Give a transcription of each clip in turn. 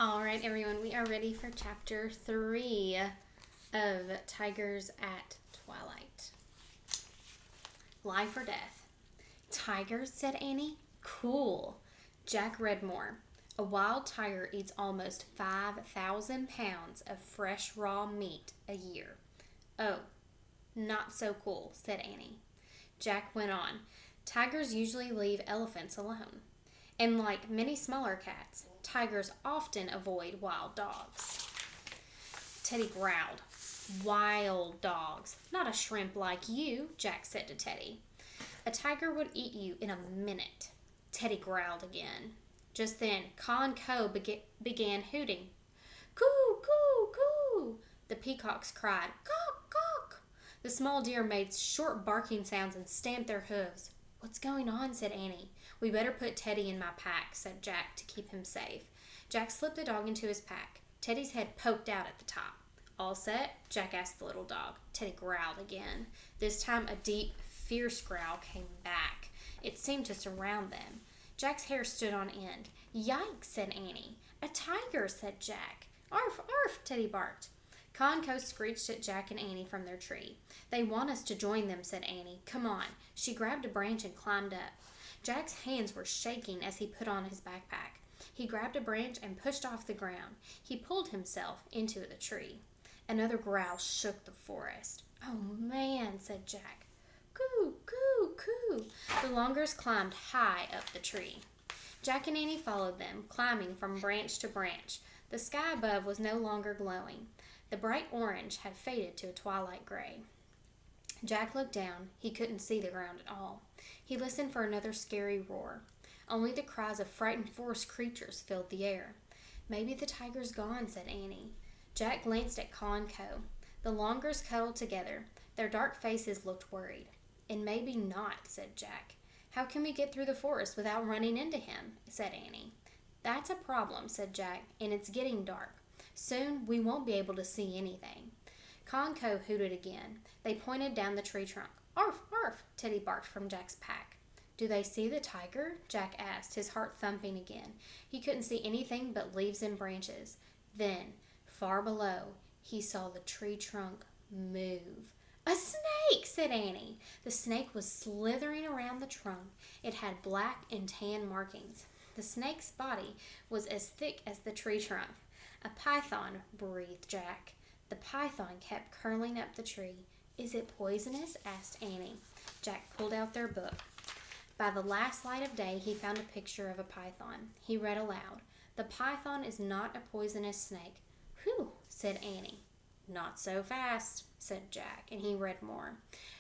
All right, everyone, we are ready for chapter 3 of Tigers at Twilight. Life or death? Tigers, said Annie. Cool. Jack read more. A wild tiger eats almost 5,000 pounds of fresh raw meat a year. Oh, not so cool, said Annie. Jack went on. Tigers usually leave elephants alone. And like many smaller cats, tigers often avoid wild dogs. Teddy growled. Wild dogs, not a shrimp like you, Jack said to Teddy. A tiger would eat you in a minute. Teddy growled again. Just then, Con Co began hooting. Coo, coo, coo. The peacocks cried, cock, cock. The small deer made short barking sounds and stamped their hooves. What's going on, said Annie. We better put Teddy in my pack, said Jack, to keep him safe. Jack slipped the dog into his pack. Teddy's head poked out at the top. All set? Jack asked the little dog. Teddy growled again. This time a deep, fierce growl came back. It seemed to surround them. Jack's hair stood on end. Yikes, said Annie. A tiger, said Jack. Arf, arf, Teddy barked. Conco screeched at Jack and Annie from their tree. They want us to join them, said Annie. Come on. She grabbed a branch and climbed up. Jack's hands were shaking as he put on his backpack. He grabbed a branch and pushed off the ground. He pulled himself into the tree. Another growl shook the forest. Oh, man, said Jack. Coo, coo, coo. The longers climbed high up the tree. Jack and Annie followed them, climbing from branch to branch. The sky above was no longer glowing. The bright orange had faded to a twilight gray. Jack looked down. He couldn't see the ground at all. He listened for another scary roar. Only the cries of frightened forest creatures filled the air. Maybe the tiger's gone, said Annie. Jack glanced at Conco. The longers cuddled together. Their dark faces looked worried. And maybe not, said Jack. How can we get through the forest without running into him? Said Annie. That's a problem, said Jack, and it's getting dark. Soon we won't be able to see anything. Conco hooted again. They pointed down the tree trunk. Arf, arf, Teddy barked from Jack's pack. Do they see the tiger? Jack asked, his heart thumping again. He couldn't see anything but leaves and branches. Then, far below, he saw the tree trunk move. A snake, said Annie. The snake was slithering around the trunk. It had black and tan markings. The snake's body was as thick as the tree trunk. A python, breathed Jack. The python kept curling up the tree. Is it poisonous? Asked Annie. Jack pulled out their book. By the last light of day, he found a picture of a python. He read aloud. The python is not a poisonous snake. Whew, said Annie. Not so fast, said Jack, and he read more.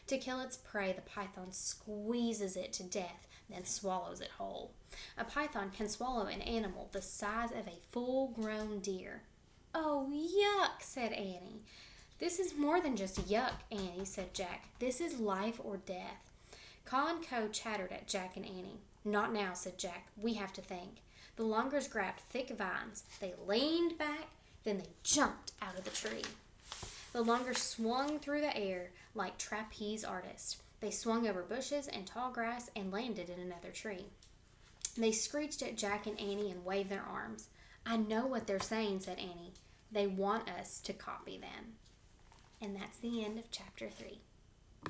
To kill its prey, the python squeezes it to death, then swallows it whole. A python can swallow an animal the size of a full-grown deer. Oh, yuck, said Annie. This is more than just yuck, Annie, said Jack. This is life or death. Conco chattered at Jack and Annie. Not now, said Jack. We have to think. The longers grabbed thick vines. They leaned back, then they jumped out of the tree. The longers swung through the air like trapeze artists. They swung over bushes and tall grass and landed in another tree. They screeched at Jack and Annie and waved their arms. I know what they're saying, said Annie. They want us to copy them. And that's the end of chapter 3.